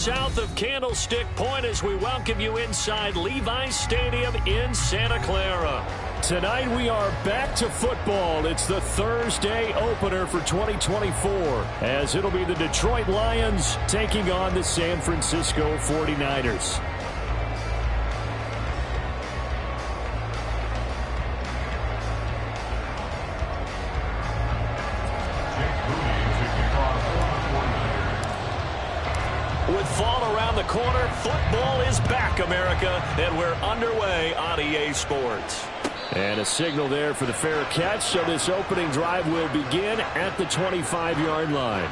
South of Candlestick Point as we welcome you inside Levi's Stadium in Santa Clara. Tonight we are back to football. It's the Thursday opener for 2024 as it'll be the Detroit Lions taking on the San Francisco 49ers. With fall around the corner, football is back, America, and we're underway on EA Sports. And a signal there for the fair catch, so this opening drive will begin at the 25-yard line.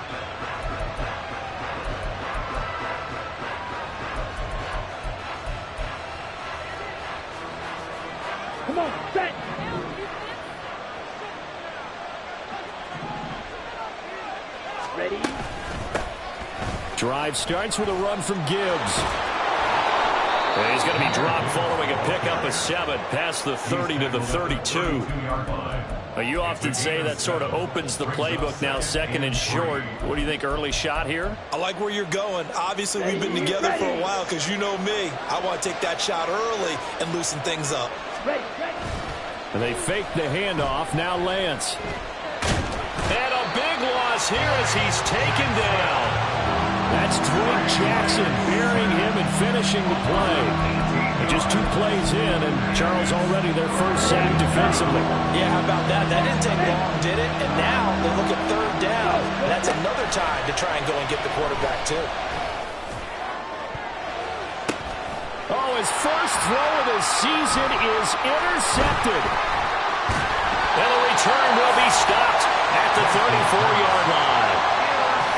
Come on, set. Ready? Drive starts with a run from Gibbs. And he's going to be dropped following a pickup of 7 past the 30 to the 32. You often say that sort of opens the playbook now, second and short. What do you think, early shot here? I like where you're going. Obviously, we've been together for a while because you know me. I want to take that shot early and loosen things up. And they fake the handoff. Now Lance. And a big loss here as he's taken down. That's Drake Jackson burying him and finishing the play. And just 2 plays in, and Charles already their first sack defensively. Yeah, how about that? That didn't take long, did it? And now they look at 3rd down. And that's another time to try and go and get the quarterback, too. Oh, his first throw of the season is intercepted. And the return will be stopped at the 34-yard line.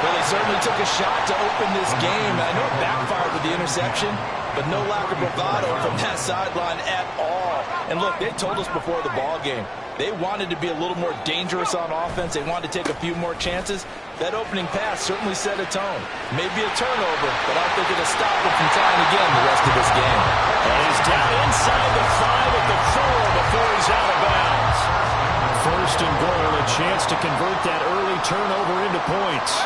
Well, they certainly took a shot to open this game. I know it backfired with the interception, but no lack of bravado from that sideline at all. And look, they told us before the ball game, they wanted to be a little more dangerous on offense. They wanted to take a few more chances. That opening pass certainly set a tone. Maybe a turnover, but I don't think it'll stop them from trying again the rest of this game. And he's down inside the 5 at the 4 before he's out of bounds. First and goal, a chance to convert that early turnover into points.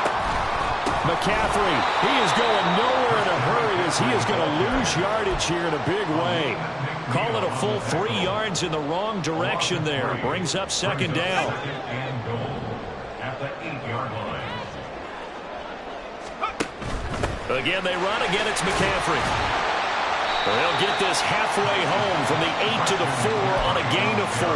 McCaffrey, he is going nowhere in a hurry as he is going to lose yardage here in a big way. Call it a full 3 yards in the wrong direction there. Brings up 2nd down. Again, they run. Again, it's McCaffrey. They'll get this halfway home from the 8 to the 4 on a gain of 4.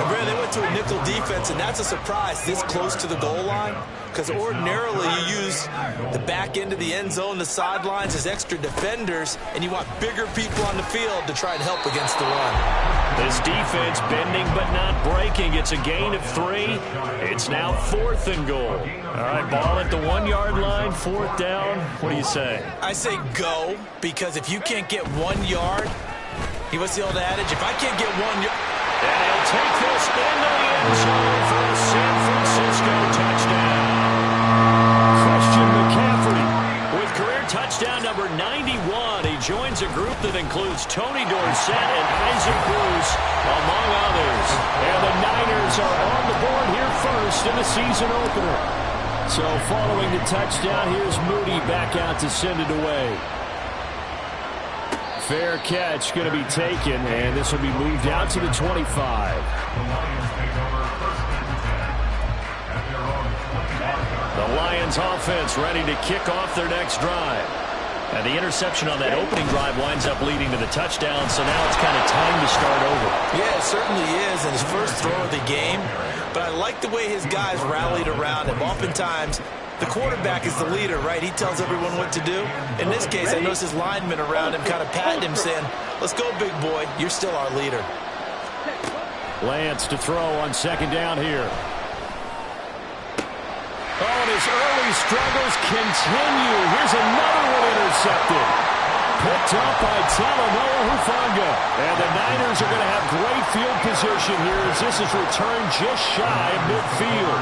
Brad, they went to a nickel defense, and that's a surprise this close to the goal line, because ordinarily you use the back end of the end zone, the sidelines as extra defenders, and you want bigger people on the field to try and help against the run. This defense bending but not breaking. It's a gain of 3. It's now 4th and goal. All right, ball at the 1-yard line, 4th down. What do you say? I say go, because if you can't get 1 yard, what's the old adage? If I can't get 1 yard... And he'll take this into the end zone for a San Francisco touchdown. Christian McCaffrey with career touchdown number 91. He joins a group that includes Tony Dorsett and Isaac Bruce, among others. And the Niners are on the board here first in the season opener. So following the touchdown, here's Moody back out to send it away. Fair catch going to be taken, and this will be moved out to the 25. The Lions offense ready to kick off their next drive. And the interception on that opening drive winds up leading to the touchdown, so now it's kind of time to start over. Yeah, it certainly is, and his first throw of the game. But I like the way his guys rallied around him. Oftentimes, the quarterback is the leader, right? He tells everyone what to do. In this case, I noticed his linemen around him kind of patting him, saying, let's go, big boy. You're still our leader. Lance to throw on 2nd down here. Oh, and his early struggles continue. Here's another one intercepted. Picked up by Talanoa Hufanga. And the Niners are going to have great field position here as this is returned just shy of midfield.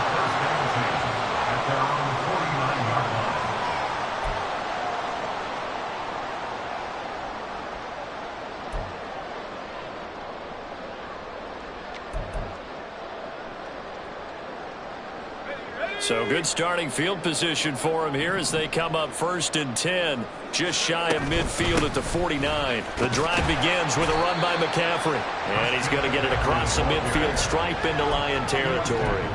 So good starting field position for him here as they come up 1st and 10, just shy of midfield at the 49. The drive begins with a run by McCaffrey, and he's going to get it across the midfield stripe into Lion territory.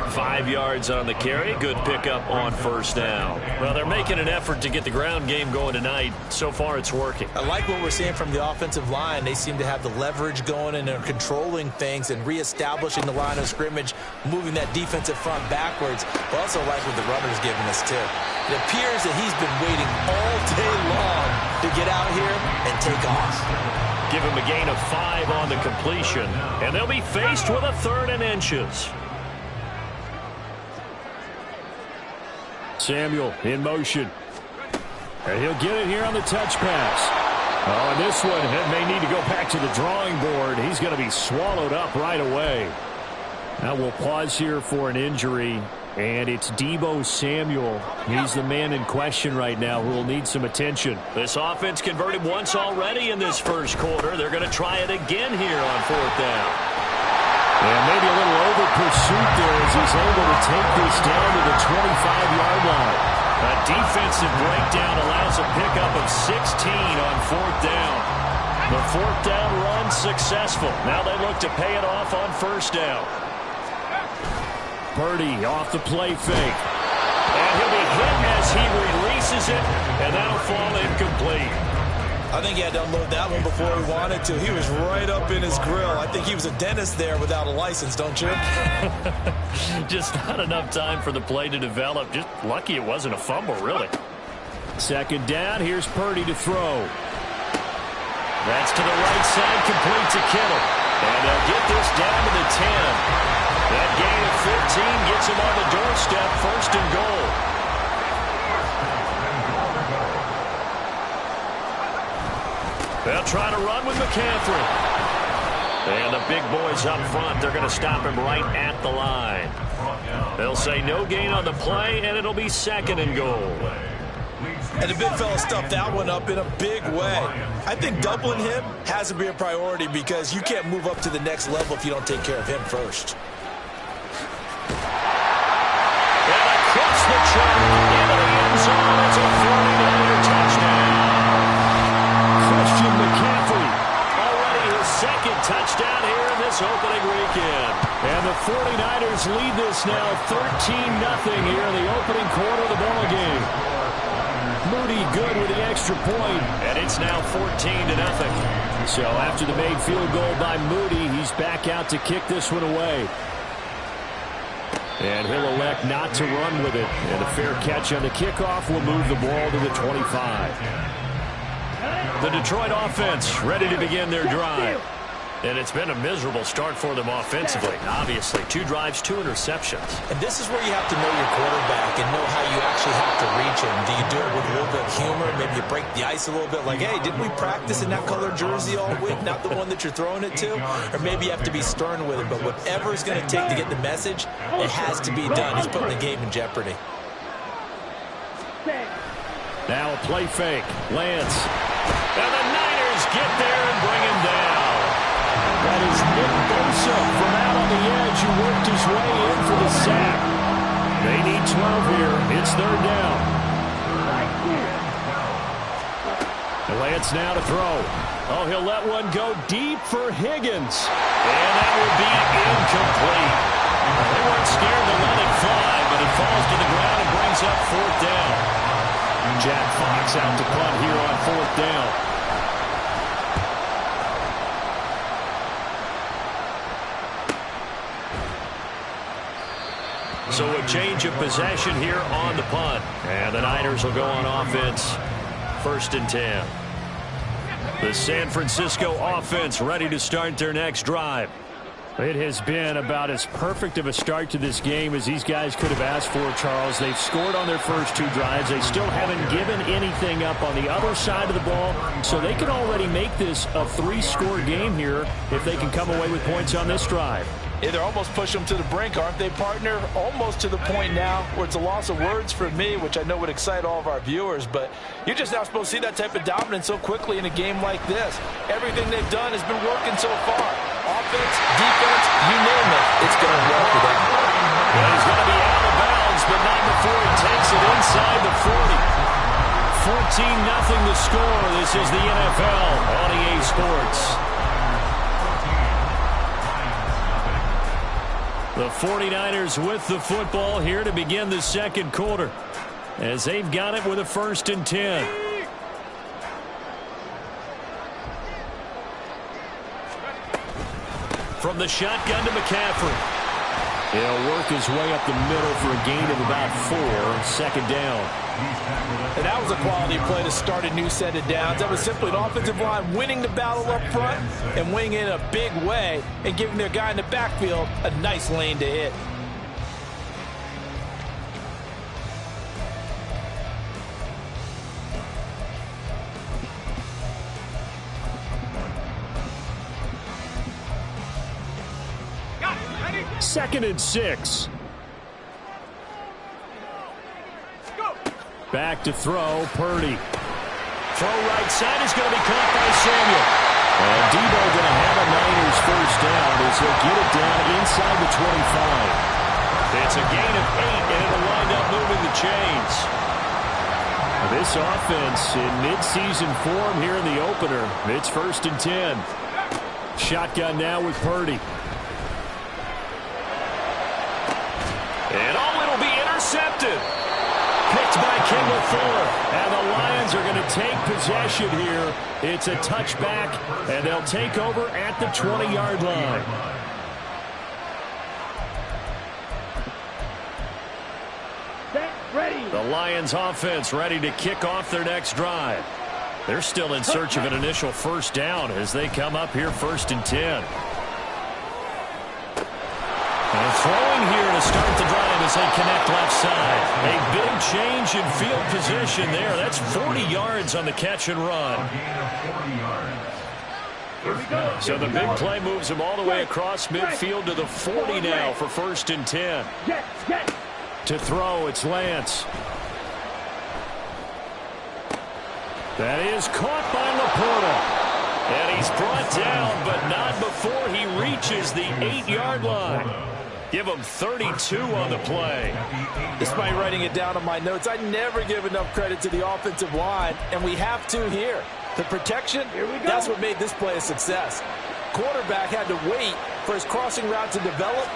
5 yards on the carry. Good pickup on 1st down. Well, they're making an effort to get the ground game going tonight. So far, it's working. I like what we're seeing from the offensive line. They seem to have the leverage going, and they're controlling things and reestablishing the line of scrimmage, moving that defensive front backwards. But also like what the runner's giving us, too. It appears that he's been waiting all day long to get out here and take off. Give him a gain of 5 on the completion, and they'll be faced with a 3rd and inches. Samuel in motion. And he'll get it here on the touch pass. Oh, and this one may need to go back to the drawing board. He's going to be swallowed up right away. Now we'll pause here for an injury, and it's Deebo Samuel. He's the man in question right now who will need some attention. This offense converted once already in this first quarter. They're going to try it again here on 4th down. And maybe a little over-pursuit there as he's able to take this down to the 25-yard line. A defensive breakdown allows a pickup of 16 on 4th down. The 4th down run successful. Now they look to pay it off on 1st down. Purdy off the play fake. And he'll be hit as he releases it, and that'll fall incomplete. I think he had to unload that one before he wanted to. He was right up in his grill. I think he was a dentist there without a license, don't you? Just not enough time for the play to develop. Just lucky it wasn't a fumble, really. 2nd down. Here's Purdy to throw. That's to the right side, complete to Kittle. And they'll get this down to the 10. That gain of 15 gets him on the doorstep, 1st and goal. They'll try to run with McCaffrey. And the big boys up front, they're going to stop him right at the line. They'll say no gain on the play, and it'll be 2nd and goal. And the big fella stuffed that one up in a big way. I think doubling him has to be a priority because you can't move up to the next level if you don't take care of him first. And across the track into the end zone. It's a 49er touchdown. McCaffrey, already his 2nd touchdown here in this opening weekend. And the 49ers lead this now 13-0 here in the opening quarter of the ballgame. Moody good with the extra point, and it's now 14-0. So after the made field goal by Moody, he's back out to kick this one away. And he'll elect not to run with it. And a fair catch on the kickoff will move the ball to the 25. The Detroit offense ready to begin their drive. And it's been a miserable start for them offensively. Obviously, 2 drives, 2 interceptions. And this is where you have to know your quarterback and know how you actually have to reach him. Do you do it with a little bit of humor? Maybe you break the ice a little bit like, hey, didn't we practice in that color jersey all week? Not the one that you're throwing it to? Or maybe you have to be stern with it. But whatever it's going to take to get the message, it has to be done. He's putting the game in jeopardy. Now a play fake. Lance. And the Niners get there and bring him down. That is Nick Bosa from out on the edge who worked his way in for the sack. They need 12 here. It's 3rd down. And Lance now to throw. Oh, he'll let one go deep for Higgins. And that will be incomplete. They weren't scared to let it fly, but it falls to the ground and brings up 4th down. Jack Fox out to punt here on 4th down. So a change of possession here on the punt. And the Niners will go on offense. 1st and 10. The San Francisco offense ready to start their next drive. It has been about as perfect of a start to this game as these guys could have asked for, Charles. They've scored on their first 2 drives. They still haven't given anything up on the other side of the ball, so they can already make this a 3-score game here if they can come away with points on this drive. Yeah, they're almost pushing them to the brink, aren't they, partner? Almost to the point now where it's a loss of words for me, which I know would excite all of our viewers, but you're just not supposed to see that type of dominance so quickly in a game like this. Everything they've done has been working so far. Offense, defense, you name it, it's going well for them. And he's going to be out of bounds, but not before he takes it inside the 40. 14-0 the score. This is the NFL on EA Sports. The 49ers with the football here to begin the second quarter, as they've got it with a 1st and 10. From the shotgun to McCaffrey. He'll work his way up the middle for a gain of about 4, 2nd down. And that was a quality play to start a new set of downs. That was simply an offensive line winning the battle up front and winning it in a big way and giving their guy in the backfield a nice lane to hit. Second and 6. Back to throw, Purdy. Throw right side is going to be caught by Samuel. And Debo going to have a Niners 1st down as he'll get it down inside the 25. It's a gain of 8, and it'll wind up moving the chains. This offense in mid-season form here in the opener. It's 1st and 10. Shotgun now with Purdy. And it'll be intercepted. Picked by Kendall Fuller. And the Lions are going to take possession here. It's a touchback, and they'll take over at the 20-yard line. Ready. The Lions offense ready to kick off their next drive. They're still in search of an initial 1st down as they come up here 1st and 10. And throwing here to start the drive as they connect left side. A big change in field position there. That's 40 yards on the catch and run. So the big play moves him all the way across midfield to the 40 now for 1st and 10. To throw, it's Lance. That is caught by Laporta. And he's brought down, but not before he reaches the 8-yard line. Give him 32 on the play. Despite writing it down on my notes, I never give enough credit to the offensive line, and we have to here. The protection, that's what made this play a success. Quarterback had to wait for his crossing route to develop,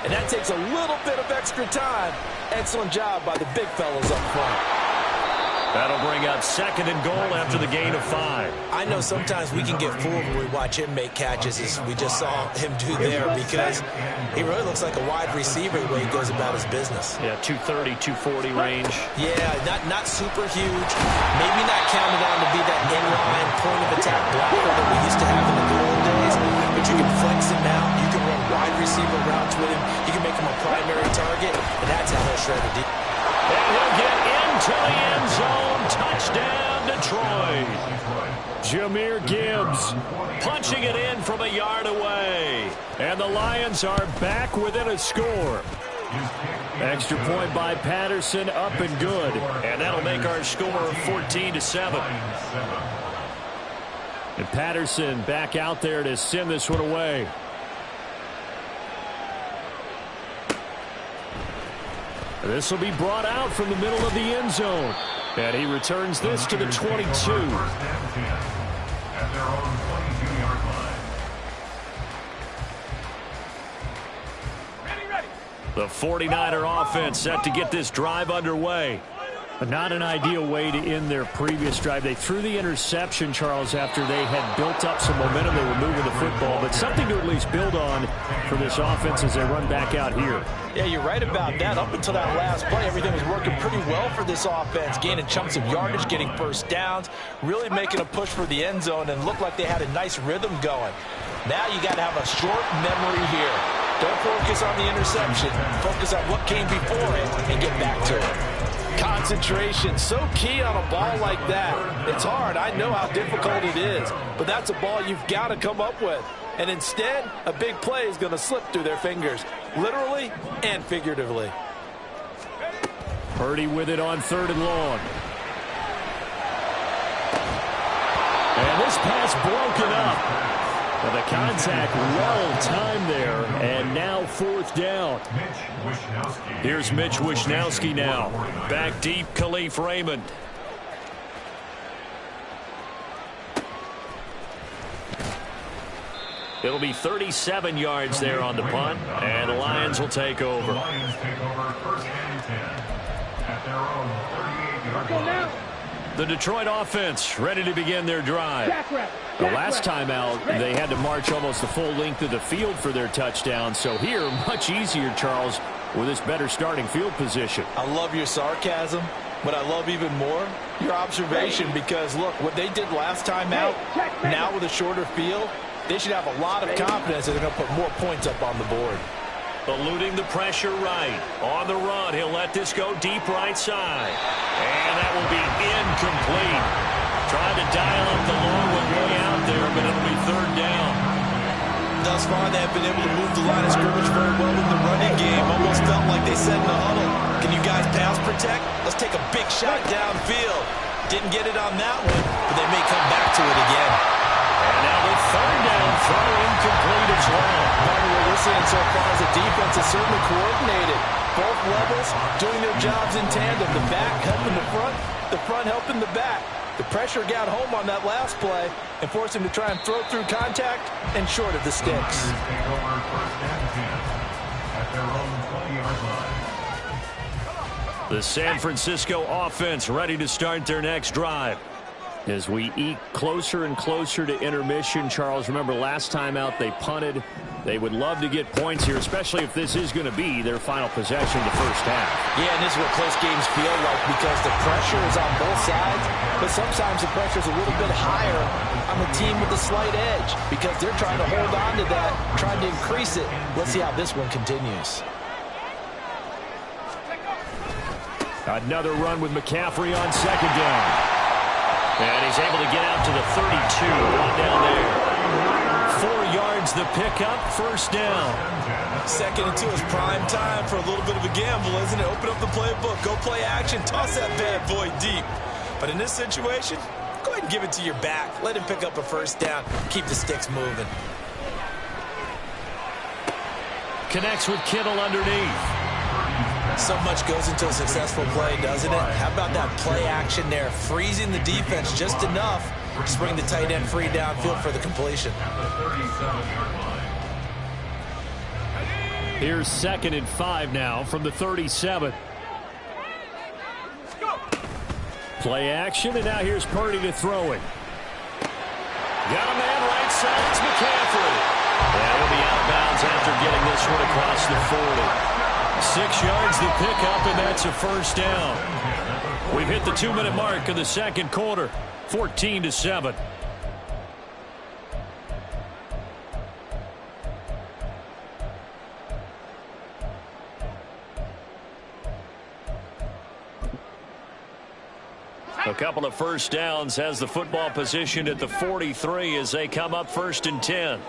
and that takes a little bit of extra time. Excellent job by the big fellas up front. That'll bring up 2nd and goal after the gain of 5. I know sometimes we can get fooled when we watch him make catches, as we just saw him do there, because he really looks like a wide receiver the way he goes about his business. Yeah, 230, 240 range. Yeah, not super huge. Maybe not counted on to be that inline point of attack blocker that we used to have in the good old days, but you can flex him out. You can run wide receiver routes with him. You can make him a primary target, and that's how he'll shred the deep. And he'll get into the end zone. Touchdown, Detroit. Jahmyr Gibbs punching it in from a yard away. And the Lions are back within a score. Extra point by Patterson, up and good. And that'll make our score 14-7. And Patterson back out there to send this one away. This will be brought out from the middle of the end zone. And he returns this to the 22. The 49er offense set to get this drive underway. But not an ideal way to end their previous drive. They threw the interception, Charles, after they had built up some momentum. They were moving the football, but something to at least build on for this offense as they run back out here. Yeah, you're right about that. Up until that last play, everything was working pretty well for this offense, gaining chunks of yardage, getting 1st downs, really making a push for the end zone, and looked like they had a nice rhythm going. Now you got to have a short memory here. Don't focus on the interception. Focus on what came before it and get back to it. Concentration, so key on a ball like that. It's hard. I know how difficult it is, but that's a ball you've got to come up with. And instead, a big play is going to slip through their fingers, literally and figuratively. Purdy with it on 3rd and long. And this pass broken up. Well, the contact well timed there, and now fourth down. Here's Mitch Wishnowski now. Back deep, Khalif Raymond. It'll be 37 yards there on the punt, and the Lions will take over. Lions take over first and 10 at their own 38-yard line. The Detroit offense ready to begin their drive. The last time out, they had to march almost the full length of the field for their touchdown. So here, much easier, Charles, with this better starting field position. I love your sarcasm, but I love even more your observation because, look, what they did last time out, now with a shorter field, they should have a lot of confidence that they're going to put more points up on the board. Eluding the pressure right. On the run, he'll let this go deep right side. And that will be incomplete. Trying to dial up the long one way out there, but it'll be third down. Thus far, they have been able to move the line of scrimmage very well in the running game. Almost felt like they said in the huddle, can you guys pass protect? Let's take a big shot downfield. Didn't get it on that one, but they may come back to it again. And now with third down, throw incomplete as well. What we're seeing so far is the defense is certainly coordinated. Both levels doing their jobs in tandem. The back helping the front helping the back. The pressure got home on that last play and forced him to try and throw through contact and short of the sticks. Take over first and 10 at their own 20-yard line. The San Francisco offense ready to start their next drive. As we eke closer and closer to intermission, Charles, remember last time out they punted. They would love to get points here, especially if this is going to be their final possession of the first half. Yeah, and this is what close games feel like because the pressure is on both sides, but sometimes the pressure is a little bit higher on the team with the slight edge because they're trying to hold on to that, trying to increase it. Let's see how this one continues. Another run with McCaffrey on second down. And he's able to get out to the 32. Right down there. 4 yards the pickup, first down. Second and 2 is prime time for a little bit of a gamble, isn't it? Open up the playbook, go play action, toss that bad boy deep. But in this situation, go ahead and give it to your back. Let him pick up a first down. Keep the sticks moving. Connects with Kittle underneath. So much goes into a successful play, doesn't it? How about that play action there? Freezing the defense just enough to bring the tight end free downfield for the completion. Here's 2nd and 5 now from the 37. Play action, and now here's Purdy to throw it. Got a man right side. It's McCaffrey. And he'll be outbounds after getting this one across the 40. 6 yards the pickup, and that's a first down. We've hit the 2-minute mark of the second quarter. 14-7. A couple of first downs has the football position at the 43 as they come up 1st and 10.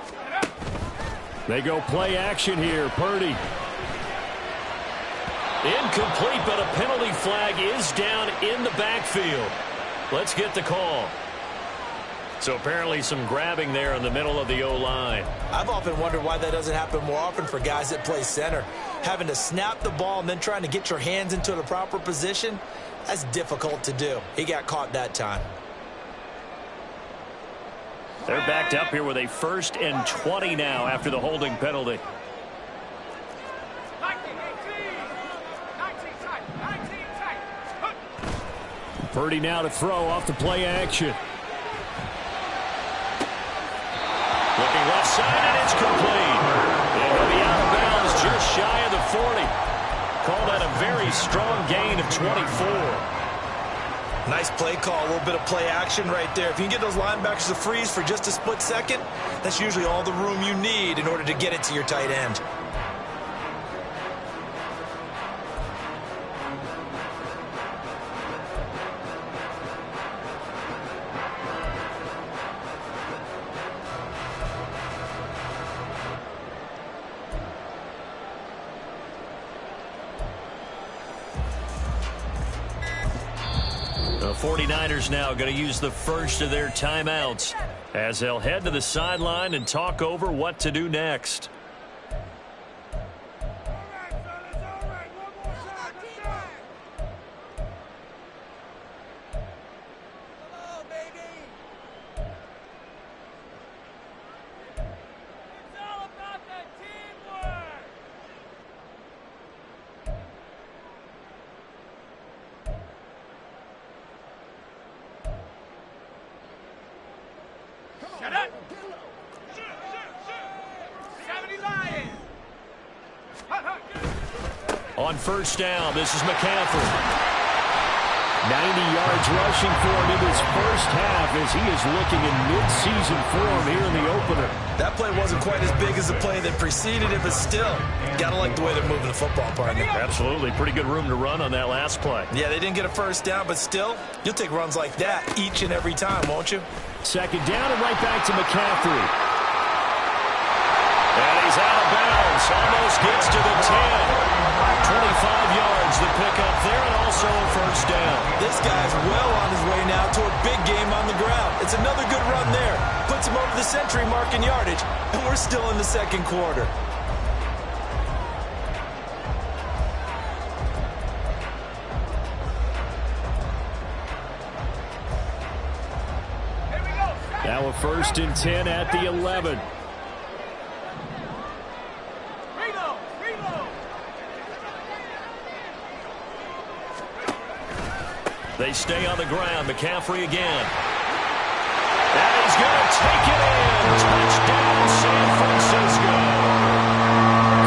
They go play action here. Purdy. Incomplete, but a penalty flag is down in the backfield. Let's get the call. So apparently some grabbing there in the middle of the O-line. I've often wondered why that doesn't happen more often for guys that play center. Having to snap the ball and then trying to get your hands into the proper position, that's difficult to do. He got caught that time. They're backed up here with a 1st and 20 now after the holding penalty. Purdy now to throw off the play action. Looking left side, and it's complete. And he'll be out of bounds just shy of the 40. Call that a very strong gain of 24. Nice play call, a little bit of play action right there. If you can get those linebackers to freeze for just a split second, that's usually all the room you need in order to get it to your tight end. The 49ers now going to use the first of their timeouts. as they'll head to the sideline and talk over what to do next. On first down, this is McCaffrey. 90 yards rushing for him in his first half as he is looking in mid-season form here in the opener. That play wasn't quite as big as the play that preceded it, but still, got to like the way they're moving the football, partner. Absolutely. Pretty good room to run on that last play. Yeah, they didn't get a first down, but still, you'll take runs like that each and every time, won't you? Second down and right back to McCaffrey. And he's out of bounds. Almost gets to the 10. 25 yards the pickup there, and also a first down. This guy's well on his way now to a big game on the ground. It's another good run there. Puts him over the century mark in yardage, and we're still in the second quarter. Now a first and 10 at the 11. They stay on the ground. McCaffrey again. And he's going to take it in. Touchdown, San Francisco.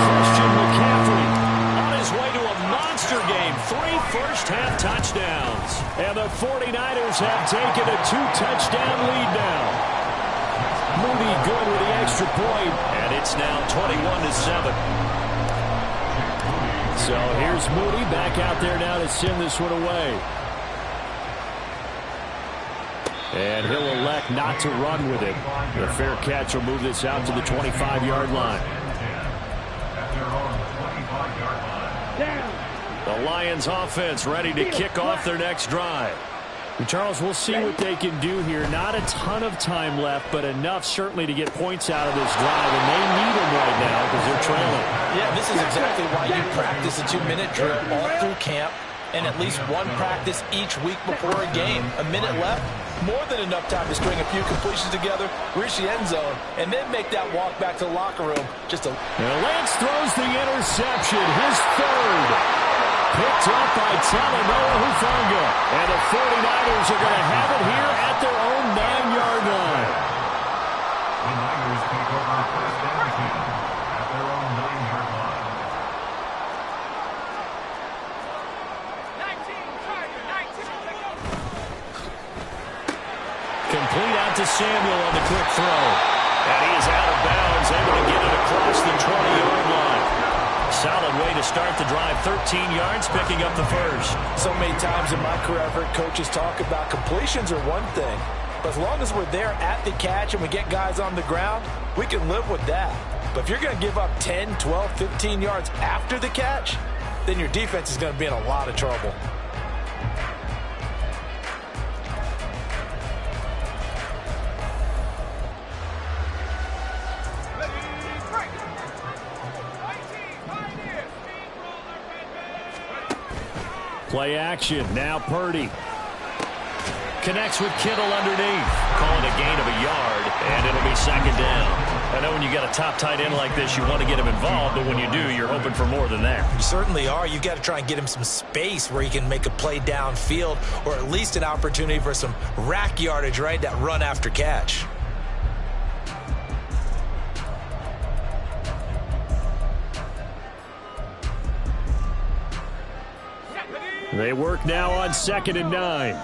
Christian McCaffrey on his way to a monster game. 3 first-half touchdowns. And the 49ers have taken a 2-touchdown lead now. Moody good with the extra point. And it's now 21-7. So here's Moody back out there now to send this one away. And he'll elect not to run with it. The fair catch will move this out to the 25-yard line. The Lions offense ready to kick off their next drive. Charles, we'll see what they can do here. Not a ton of time left, but enough certainly to get points out of this drive. And they need them right now because they're trailing. Yeah, this is exactly why you practice a 2-minute drill all through camp and at least one practice each week before a game. A minute left, more than enough time to string a few completions together, reach the end zone, and then make that walk back to the locker room. Lance throws the interception, his third. Picked up by Talanoa Hufanga. And the 49ers are going to have it here at their own 9-yard line. The Niners take over first and 10 at their own 9-yard line. Complete out to Samuel on the quick throw. And he is out of bounds, able to get it across the 20-yard line. Solid way to start the drive. 13 yards, picking up the first. So many times in my career, I've heard coaches talk about completions are one thing. But as long as we're there at the catch and we get guys on the ground, we can live with that. But if you're going to give up 10, 12, 15 yards after the catch, then your defense is going to be in a lot of trouble. Play action. Now Purdy. Connects with Kittle underneath. Calling a gain of a yard, and it'll be second down. I know when you got a top tight end like this, you want to get him involved, but when you do, you're hoping for more than that. You certainly are. You got to try and get him some space where he can make a play downfield, or at least an opportunity for some rack yardage, right? That run after catch. They work now on 2nd and 9.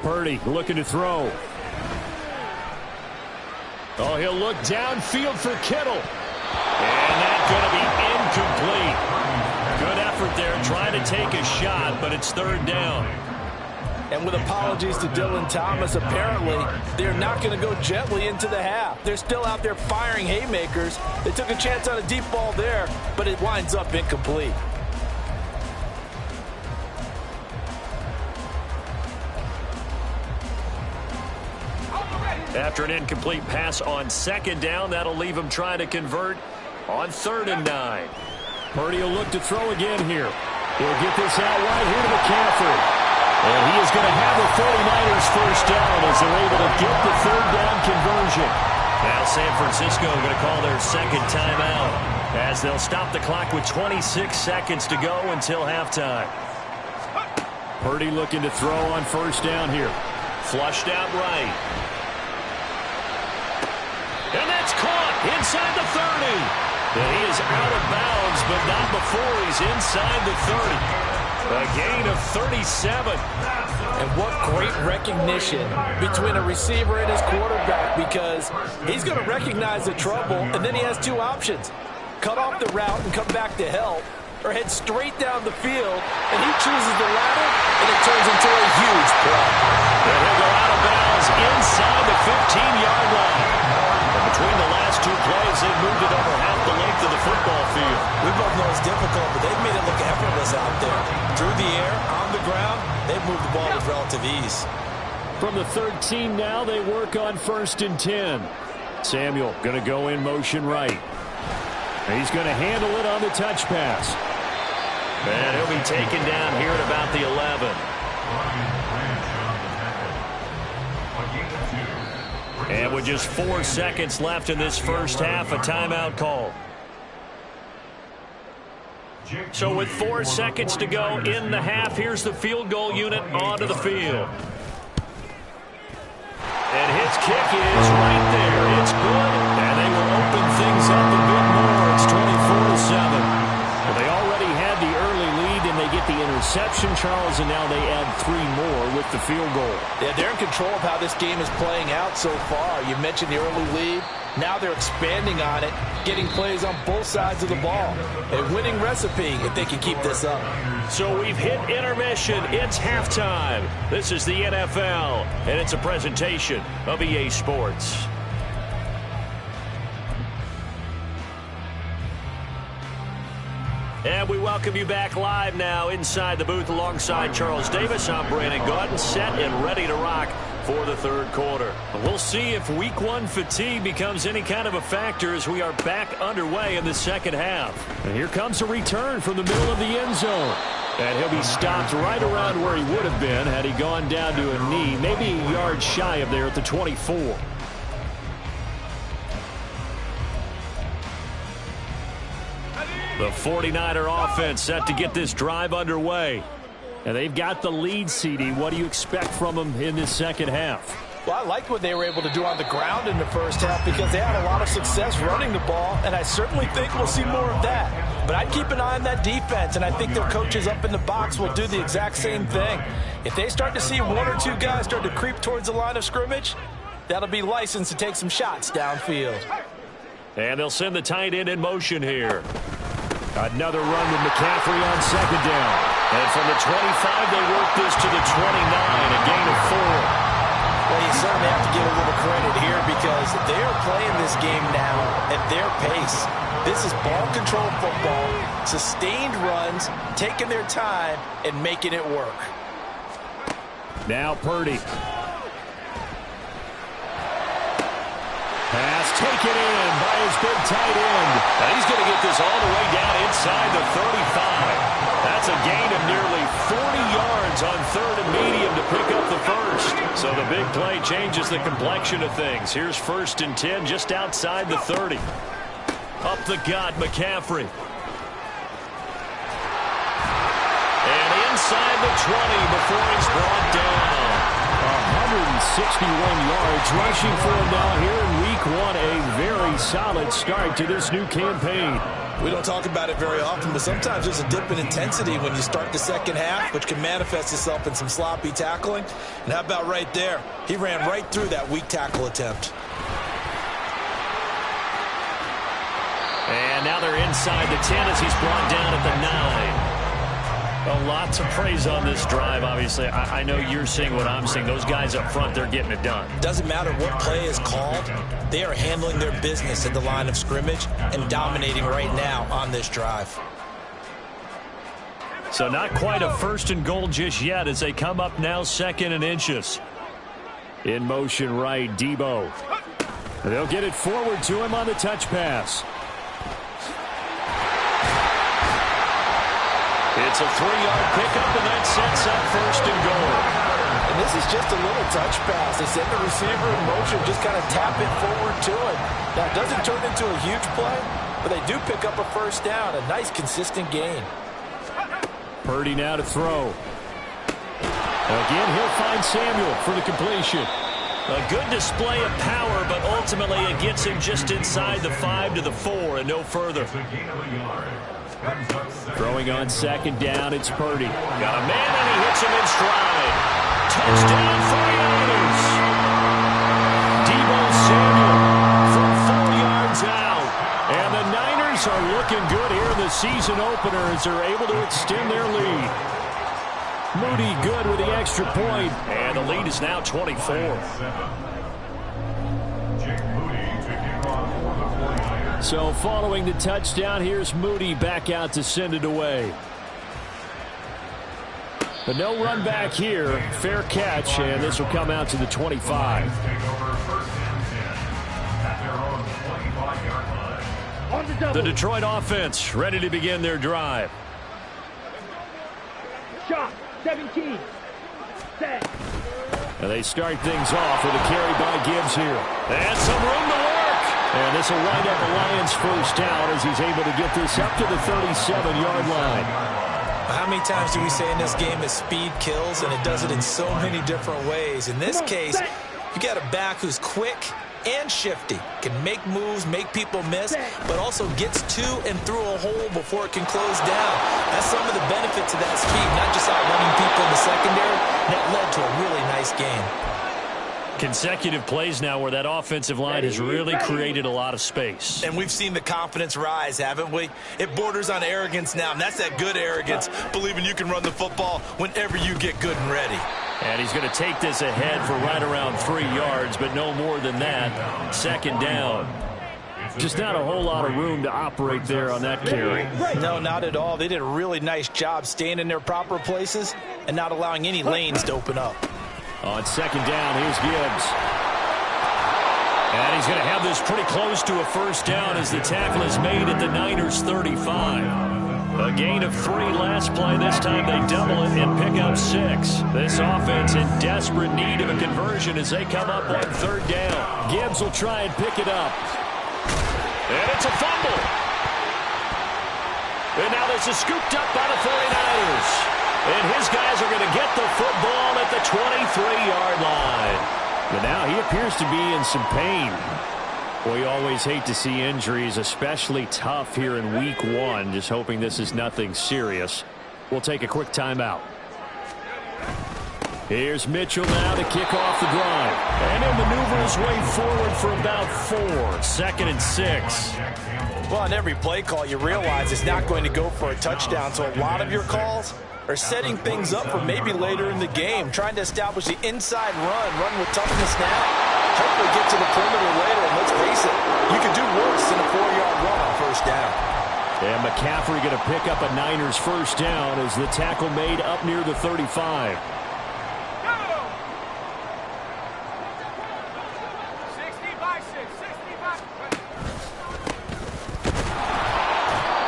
Purdy looking to throw. Oh, he'll look downfield for Kittle. And that's going to be incomplete. Good effort there, trying to take a shot, but it's third down. And with apologies to Dylan Thomas, apparently they're not going to go gently into the half. They're still out there firing haymakers. They took a chance on a deep ball there, but it winds up incomplete. After an incomplete pass on second down, that'll leave him trying to convert on 3rd and 9. Purdy will look to throw again here. He'll get this out right here to McCaffrey. And he is going to have the 49ers first down as they're able to get the 3rd down conversion. Now San Francisco going to call their second timeout as they'll stop the clock with 26 seconds to go until halftime. Purdy looking to throw on first down here. Flushed out right. And that's caught inside the 30. And he is out of bounds, but not before he's inside the 30. A gain of 37. And what great recognition between a receiver and his quarterback, because he's going to recognize the trouble, and then he has two options. Cut off the route and come back to help, or head straight down the field, and he chooses the latter, and it turns into a huge play. And he'll go out of bounds inside the 15-yard line. And between the last two plays, they've moved it over half the length of the football field. We both know it's difficult, but they've made it look effortless out there. Through the air, on the ground, they've moved the ball with relative ease. From the 13 now, they work on 1st and 10. Samuel going to go in motion right. He's going to handle it on the touch pass. And he'll be taken down here at about the 11. And with just 4 seconds left in this first half, a timeout call. So with 4 seconds to go in the half, here's the field goal unit onto the field. And his kick is right there. It's good. And they will open things up a bit more. It's 24-7. Well, they already had the early lead, and they get the interception, Charles, and now they add 3 more with the field goal. Yeah, they're in control of how this game is playing out so far. You mentioned the early lead. Now they're expanding on it, getting plays on both sides of the ball. A winning recipe if they can keep this up. So we've hit intermission. It's halftime. This is the NFL, and it's a presentation of EA Sports. And we welcome you back live now inside the booth alongside Charles Davis. I'm Brandon Gaudin, set and ready to rock for the 3rd quarter. We'll see if week 1 fatigue becomes any kind of a factor as we are back underway in the second half. And here comes a return from the middle of the end zone. And he'll be stopped right around where he would have been had he gone down to a knee, maybe a yard shy of there at the 24. The 49er offense set to get this drive underway. And they've got the lead, CD. What do you expect from them in this second half? Well, I liked what they were able to do on the ground in the first half because they had a lot of success running the ball, and I certainly think we'll see more of that. But I'd keep an eye on that defense, and I think their coaches up in the box will do the exact same thing. If they start to see 1 or 2 guys start to creep towards the line of scrimmage, that'll be licensed to take some shots downfield. And they'll send the tight end in motion here. Another run with McCaffrey on second down. And from the 25, they work this to the 29, a gain of 4. Well, you certainly have to give a little credit here because they are playing this game now at their pace. This is ball control football, sustained runs, taking their time, and making it work. Now Purdy. Pass taken in by his big tight end. And he's going to get this all the way down inside the 35. That's a gain of nearly 40 yards on 3rd and medium to pick up the first. So the big play changes the complexion of things. Here's 1st and 10 just outside the 30. Up the gut, McCaffrey. And inside the 20 before he's brought down. 161 yards rushing for him now here in week 1. A very solid start to this new campaign. We don't talk about it very often, but sometimes there's a dip in intensity when you start the second half, which can manifest itself in some sloppy tackling. And how about right there? He ran right through that weak tackle attempt. And now they're inside the 10 as he's brought down at the 9. A lot to praise on this drive, obviously. I know you're seeing what I'm seeing. Those guys up front, they're getting it done. Doesn't matter what play is called. They are handling their business at the line of scrimmage and dominating right now on this drive. So not quite a 1st and goal just yet as they come up now 2nd and inches. In motion right, Debo. They'll get it forward to him on the touch pass. It's a 3-yard pickup, and that sets up 1st and goal. And this is just a little touch pass. They send the receiver in motion, just kind of tap it forward to him. Now, it doesn't turn into a huge play, but they do pick up a 1st down. A nice, consistent gain. Purdy now to throw. Again, he'll find Samuel for the completion. A good display of power, but ultimately it gets him just inside the 5 to the 4 and no further. Throwing on 2nd down, it's Purdy. Got a man, and he hits him in stride. Touchdown, 49ers. Debo Samuel from 4 yards out. And the Niners are looking good here in the season opener as they're able to extend their lead. Moody good with the extra point, and the lead is now 24. So following the touchdown, here's Moody back out to send it away. But no run back here. Fair catch, and this will come out to the 25. The Detroit offense ready to begin their drive. Shot, 17. Set. And they start things off with a carry by Gibbs here. And some room to work. And this will wind up the Lions' 1st down as he's able to get this up to the 37-yard line. How many times do we say in this game that speed kills, and it does it in so many different ways? In this case, you got a back who's quick and shifty, can make moves, make people miss, but also gets to and through a hole before it can close down. That's some of the benefits of that speed, not just outrunning people in the secondary. That led to a really nice game. Consecutive plays now where that offensive line has really created a lot of space. And we've seen the confidence rise, haven't we? It borders on arrogance now, and that's that good arrogance, believing you can run the football whenever you get good and ready. And he's going to take this ahead for right around 3 yards, but no more than that. 2nd down. Just not a whole lot of room to operate there on that carry. No, not at all. They did a really nice job staying in their proper places and not allowing any lanes to open up. On 2nd down, here's Gibbs. And he's going to have this pretty close to a 1st down as the tackle is made at the Niners' 35. A gain of 3 last play. This time they double it and pick up 6. This offense in desperate need of a conversion as they come up on 3rd down. Gibbs will try and pick it up. And it's a fumble. And now this is scooped up by the 49ers. And his guys are going to get the football at the 23-yard line. But now he appears to be in some pain. We always hate to see injuries, especially tough here in week 1. Just hoping this is nothing serious. We'll take a quick timeout. Here's Mitchell now to kick off the drive. And he'll maneuver his way forward for about 4. 2nd and 6. Well, on every play call, you realize it's not going to go for a touchdown. So a lot of your calls are setting things up for maybe later in the game, trying to establish the inside run with toughness now. Hopefully get to the perimeter later, and let's face it, you could do worse than a 4-yard run on 1st down. And McCaffrey going to pick up a Niners 1st down as the tackle made up near the 35.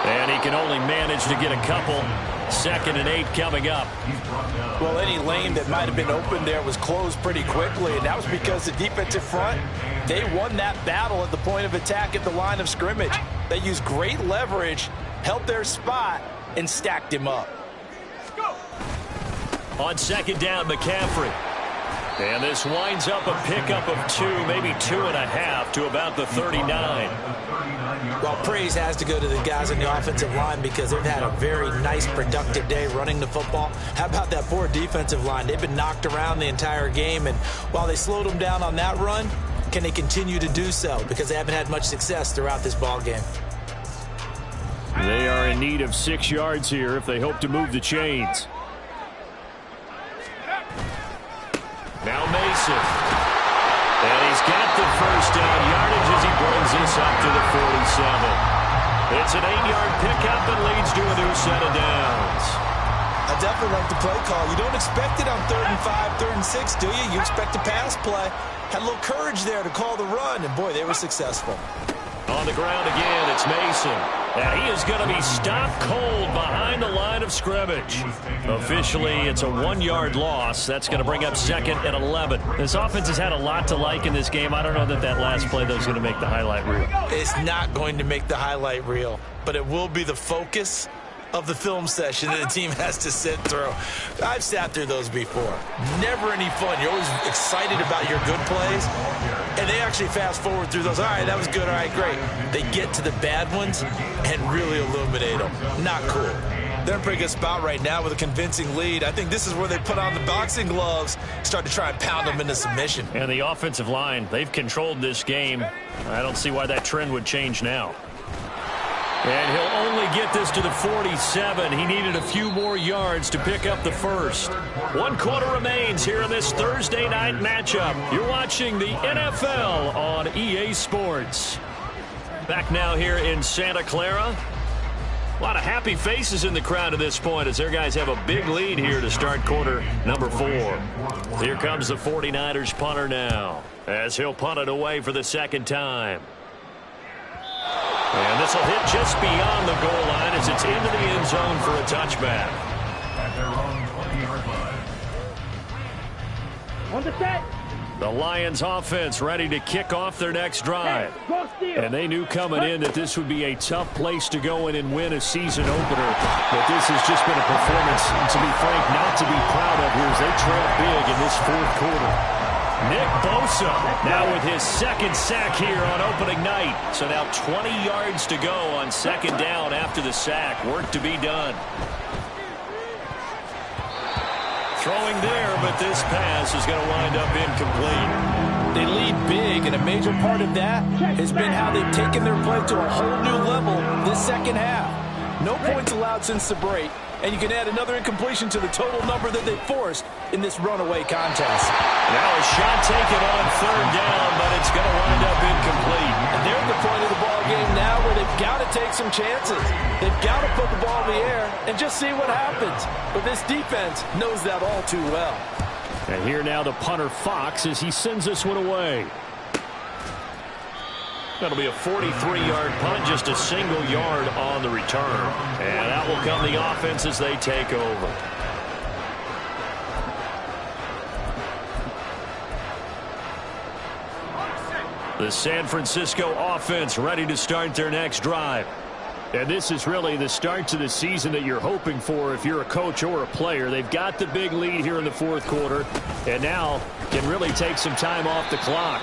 And he can only manage to get a couple. 2nd and 8 coming up. Well, any lane that might have been open there was closed pretty quickly, and that was because the defensive front, they won that battle at the point of attack at the line of scrimmage. They used great leverage, held their spot, and stacked him up. On 2nd down, McCaffrey. And this winds up a pickup of 2, maybe 2.5 to about the 39. Well, praise has to go to the guys on the offensive line because they've had a very nice, productive day running the football. How about that poor defensive line? They've been knocked around the entire game, and while they slowed them down on that run, can they continue to do so? Because they haven't had much success throughout this ball game. They are in need of 6 yards here if they hope to move the chains. Now Mason. And he's got the 1st down yardage as he brings this up to the 47. It's an 8-yard pickup and leads to a new set of downs. I'll definitely like the play call. You don't expect it on 3rd and 5, 3rd and 6, do you? You expect a pass play. Had a little courage there to call the run, and boy, they were successful. On the ground again, it's Mason. And he is going to be stopped cold behind the line of scrimmage. Officially, it's a 1-yard loss. That's going to bring up 2nd and 11. This offense has had a lot to like in this game. I don't know that last play, though, is going to make the highlight reel. It's not going to make the highlight reel, but it will be the focus of the film session that the team has to sit through. I've sat through those before. Never any fun. You're always excited about your good plays, and they actually fast forward through those. All right, that was good. All right, great. They get to the bad ones and really illuminate them. Not cool. They're in a pretty good spot right now with a convincing lead. I think this is where they put on the boxing gloves, start to try and pound them into submission. And the offensive line, they've controlled this game. I don't see why that trend would change now. And he'll only get this to the 47. He needed a few more yards to pick up the first. 1 quarter remains here in this Thursday night matchup. You're watching the NFL on EA Sports. Back now here in Santa Clara. A lot of happy faces in the crowd at this point as their guys have a big lead here to start quarter number 4. Here comes the 49ers punter now as he'll punt it away for the 2nd time. And this will hit just beyond the goal line as it's into the end zone for a touchback. At their own 20-yard line. On the set. The Lions offense ready to kick off their next drive. And they knew coming in that this would be a tough place to go in and win a season opener. But this has just been a performance, to be frank, not to be proud of here as they trail big in this 4th quarter. Nick Bosa now with his 2nd sack here on opening night. So now 20 yards to go on 2nd down after the sack. Work to be done. Throwing there, but this pass is going to wind up incomplete. They lead big, and a major part of that has been how they've taken their play to a whole new level this 2nd half. No points allowed since the break, and you can add another incompletion to the total number that they forced in this runaway contest. Now a shot taken on 3rd down, but it's going to wind up incomplete. And they're at the point of the ball game now where they've got to take some chances. They've got to put the ball in the air and just see what happens. But this defense knows that all too well. And here now the punter Fox as he sends this one away. That'll be a 43-yard punt, just a single yard on the return. And that will come the offense as they take over. The San Francisco offense ready to start their next drive. And this is really the start to the season that you're hoping for if you're a coach or a player. They've got the big lead here in the 4th quarter, and now can really take some time off the clock.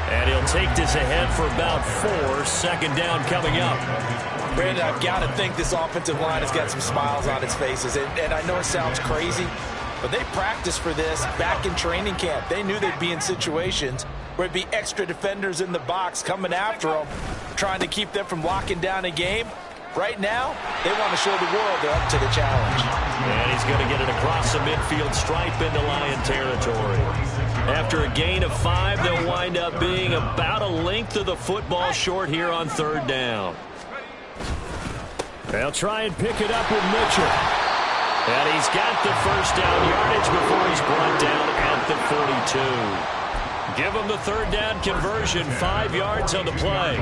And he'll take this ahead for about 4. 2nd down coming up. Brandon, I've got to think this offensive line has got some smiles on its faces. And I know it sounds crazy, but they practiced for this back in training camp. They knew they'd be in situations where it'd be extra defenders in the box coming after them, trying to keep them from locking down a game. Right now, they want to show the world they're up to the challenge. And he's going to get it across the midfield stripe into Lion territory. After a gain of 5, they'll wind up being about a length of the football short here on 3rd down. They'll try and pick it up with Mitchell. And he's got the 1st down yardage before he's brought down at the 42. Give him the 3rd down conversion, 5 yards on the play.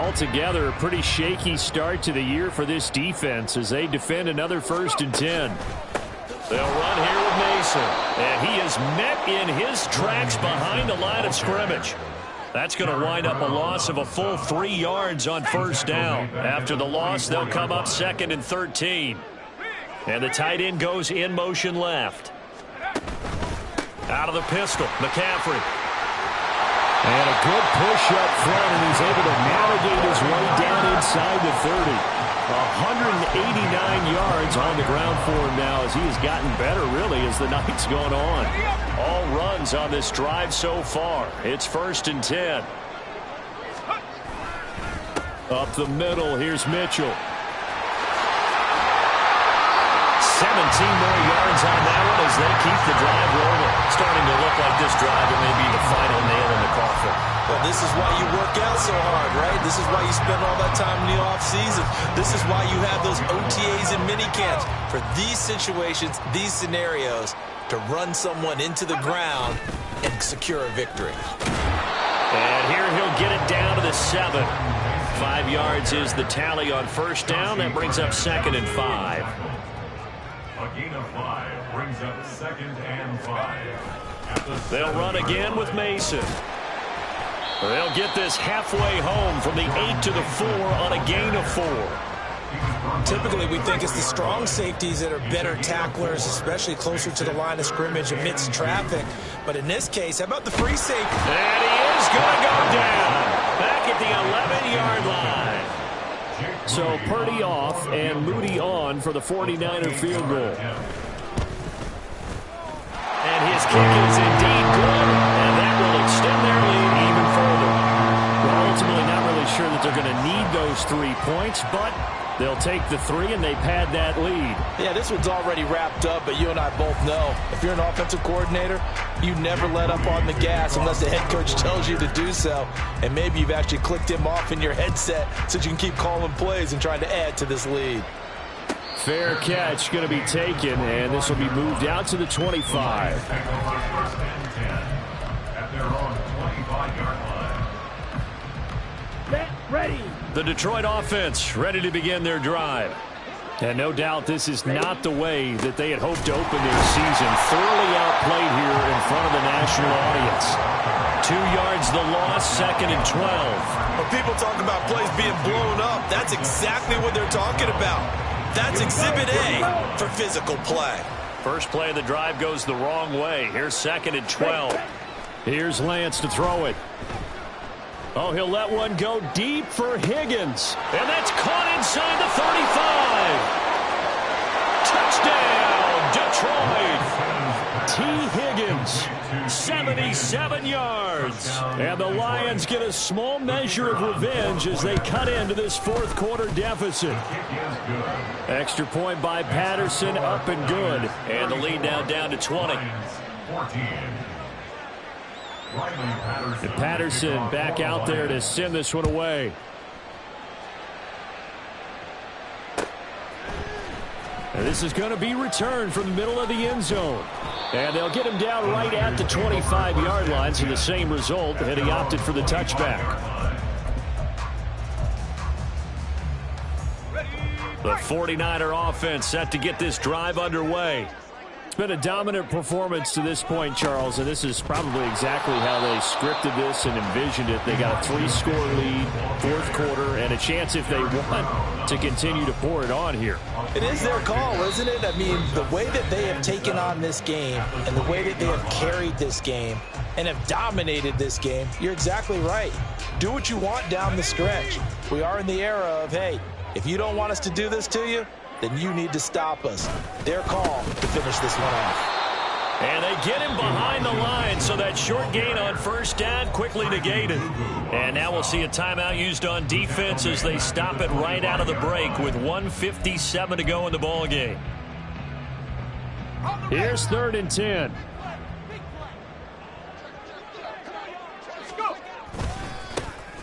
Altogether, a pretty shaky start to the year for this defense as they defend another 1st and 10. They'll run here with Mason, and he is met in his tracks behind the line of scrimmage. That's going to wind up a loss of a full 3 yards on 1st down. After the loss, they'll come up 2nd and 13. And the tight end goes in motion left. Out of the pistol, McCaffrey. And a good push up front, and he's able to navigate his way down inside the 30. 189 yards on the ground for him now as he has gotten better, really, as the night's gone on. All runs on this drive so far. It's 1st and 10. Up the middle, here's Mitchell. 17 more yards on that one as they keep the drive rolling. Starting to look like this drive may be the final nail in the coffin. Well, this is why you work out so hard, right? This is why you spend all that time in the offseason. This is why you have those OTAs and mini camps for these situations, these scenarios, to run someone into the ground and secure a victory. And here he'll get it down to the 7. 5 yards is the tally on first down. That brings up 2nd and 5. A gain of 5 brings up 2nd and 5. They'll run again with Mason. They'll get this halfway home from the 8 to the 4 on a gain of 4. Typically, we think it's the strong safeties that are better tacklers, especially closer to the line of scrimmage amidst traffic. But in this case, how about the free safety? And he is going to go down back at the 11-yard line. So Purdy off and Moody on for the 49er field goal. And his kick is indeed good, and that will extend their lead even further. Well, ultimately not really sure that they're going to need those 3 points, but they'll take the 3 and they pad that lead. Yeah, this one's already wrapped up, but you and I both know if you're an offensive coordinator, you never let up on the gas unless the head coach tells you to do so. And maybe you've actually clicked him off in your headset so you can keep calling plays and trying to add to this lead. Fair catch going to be taken, and this will be moved out to the 25. At their own 25-yard line. Set, ready. The Detroit offense ready to begin their drive. And no doubt this is not the way that they had hoped to open their season. Thoroughly outplayed here in front of the national audience. 2 yards the loss, 2nd and 12. When people talk about plays being blown up, that's exactly what they're talking about. That's Exhibit A for physical play. First play of the drive goes the wrong way. Here's 2nd and 12. Here's Lance to throw it. Oh, he'll let one go deep for Higgins. And that's caught inside the 35. Touchdown, Detroit. T. Higgins, 77 yards. And the Lions get a small measure of revenge as they cut into this fourth quarter deficit. Extra point by Patterson, up and good. And the lead now down to 20. And Patterson back out there to send this one away. And this is going to be returned from the middle of the end zone. And they'll get him down right at the 25-yard line, so the same result, and he opted for the touchback. The 49er offense set to get this drive underway. It's been a dominant performance to this point, Charles, and this is probably exactly how they scripted this and envisioned it. They got a 3-score lead, fourth quarter, and a chance if they want to continue to pour it on here. It is their call, isn't it? I mean, the way that they have taken on this game and the way that they have carried this game and have dominated this game, you're exactly right. Do what you want down the stretch. We are in the era of, hey, if you don't want us to do this to you, then you need to stop us. Their call to finish this one off. And they get him behind the line, so that short gain on first down quickly negated. And now we'll see a timeout used on defense as they stop it right out of the break with 1:57 to go in the ball game. Here's 3rd and 10.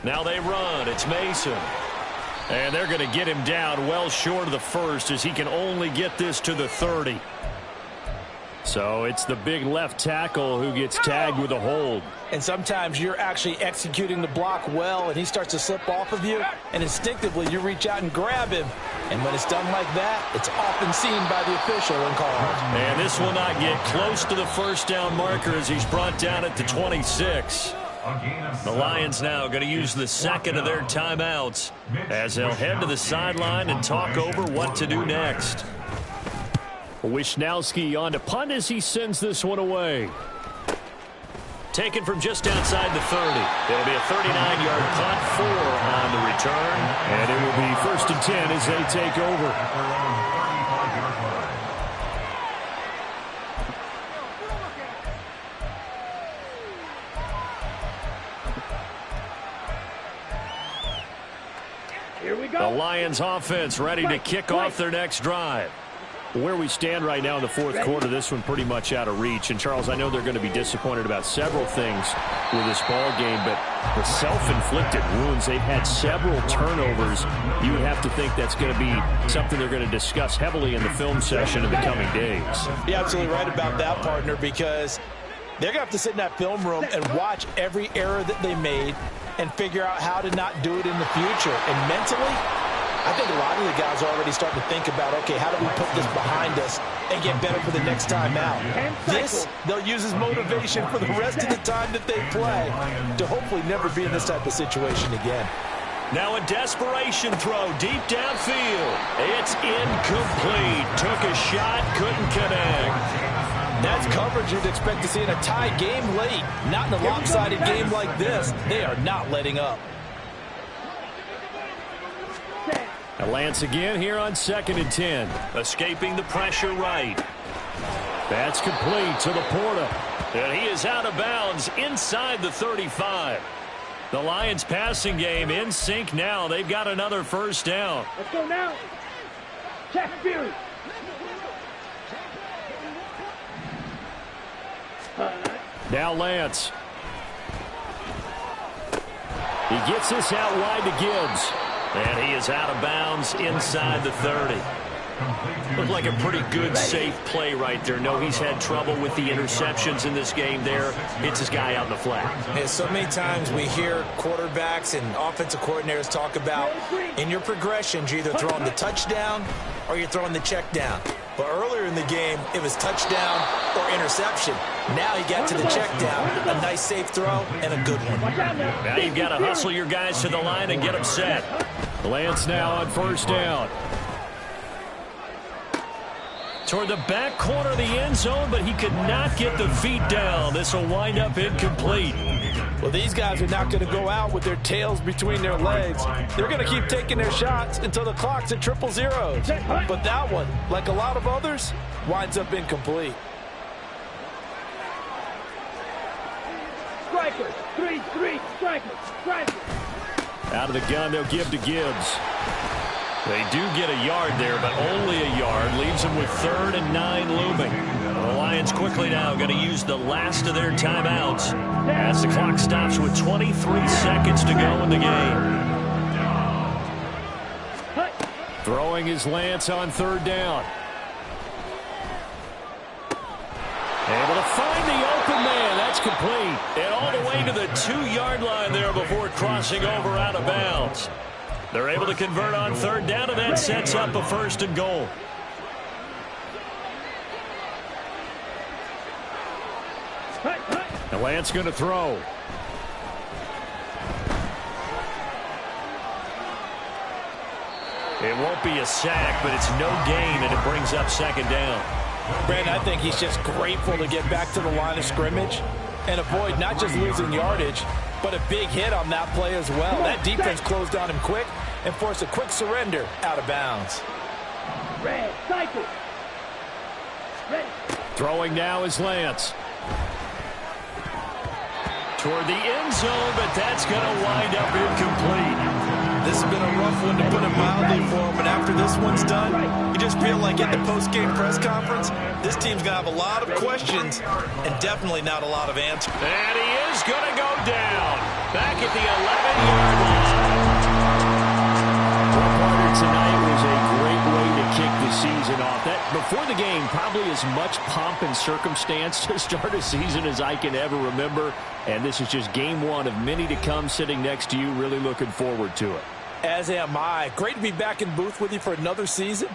Now they run. It's Mason. And they're going to get him down well short of the first as he can only get this to the 30. So it's the big left tackle who gets tagged with a hold. And sometimes you're actually executing the block well and he starts to slip off of you, and instinctively you reach out and grab him. And when it's done like that, it's often seen by the official and called. And this will not get close to the first down marker as he's brought down at the 26. The Lions now going to use the second of their timeouts as they'll head to the sideline and talk over what to do next. Wisnowski on to punt as he sends this one away. Taken from just outside the 30. It'll be a 39-yard punt, 4 on the return. And it will be 1st and 10 as they take over. Here we The go. Lions offense ready to kick off their next drive. Where we stand right now in the fourth quarter, this one pretty much out of reach. And, Charles, I know they're going to be disappointed about several things with this ball game, but the self-inflicted wounds, they've had several turnovers. You would have to think that's going to be something they're going to discuss heavily in the film session in the coming days. You're absolutely right about that, partner, because they're going to have to sit in that film room and watch every error that they made and figure out how to not do it in the future. And mentally, I think a lot of the guys are already starting to think about, okay, how do we put this behind us and get better for the next time out? This, they'll use as motivation for the rest of the time that they play to hopefully never be in this type of situation again. Now a desperation throw deep downfield. It's incomplete. Took a shot, couldn't connect. That's coverage you'd expect to see in a tie game late. Not in a lopsided game like this. They are not letting up. Now Lance again here on 2nd and 10. Escaping the pressure right. That's complete to Laporta. And he is out of bounds inside the 35. The Lions passing game in sync now. They've got another first down. Let's go now. Check Fury. Now Lance. He gets this out wide to Gibbs. And he is out of bounds inside the 30. Looked like a pretty good, safe play right there. No, he's had trouble with the interceptions in this game there. Hits his guy out in the flat. Yeah, so many times we hear quarterbacks and offensive coordinators talk about in your progressions, you're either throwing the touchdown or you're throwing the check down. But earlier in the game, it was touchdown or interception. Now you got to the check down, a nice safe throw, and a good one. Now you've got to hustle your guys to the line and get them set. Lance now on first down. Toward the back corner of the end zone, but he could not get the feet down. This will wind up incomplete. Well, these guys are not going to go out with their tails between their legs. They're going to keep taking their shots until the clock's at 000. But that one, like a lot of others, winds up incomplete. Strikers. 3-3. Strikers. Strikers. Out of the gun, they'll give to Gibbs. They do get a yard there, but only a yard. Leaves them with 3rd and 9 looming. The Lions quickly now going to use the last of their timeouts as the clock stops with 23 seconds to go in the game. Throwing is Lance on 3rd down. Able to find the open man. That's complete. And all the way to the 2-yard line there before crossing over out of bounds. They're able to convert on 3rd down, and that sets up a 1st and goal. And Lance going to throw. It won't be a sack, but it's no gain, and it brings up 2nd down. Brandon, I think he's just grateful to get back to the line of scrimmage and avoid not just losing yardage, but a big hit on that play as well. That defense closed on him quick and forced a quick surrender out of bounds. Red. Cycle. Ready. Throwing now is Lance. Toward the end zone, but that's going to wind up incomplete. This has been a rough one, to put it mildly, for him, and after this one's done, you just feel like at the post-game press conference, this team's going to have a lot of questions and definitely not a lot of answers. And he is going to go down back at the 11-yard line. Tonight was a great way to kick the season off. That before the game, probably as much pomp and circumstance to start a season as I can ever remember. And this is just game 1 of many to come. Sitting next to you, really looking forward to it. As am I. Great to be back in booth with you for another season.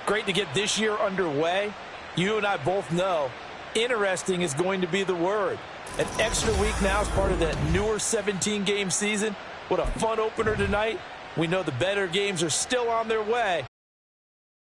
Great to get this year underway. You and I both know interesting is going to be the word. An extra week now as part of that newer 17-game season. What a fun opener tonight. We know the better games are still on their way.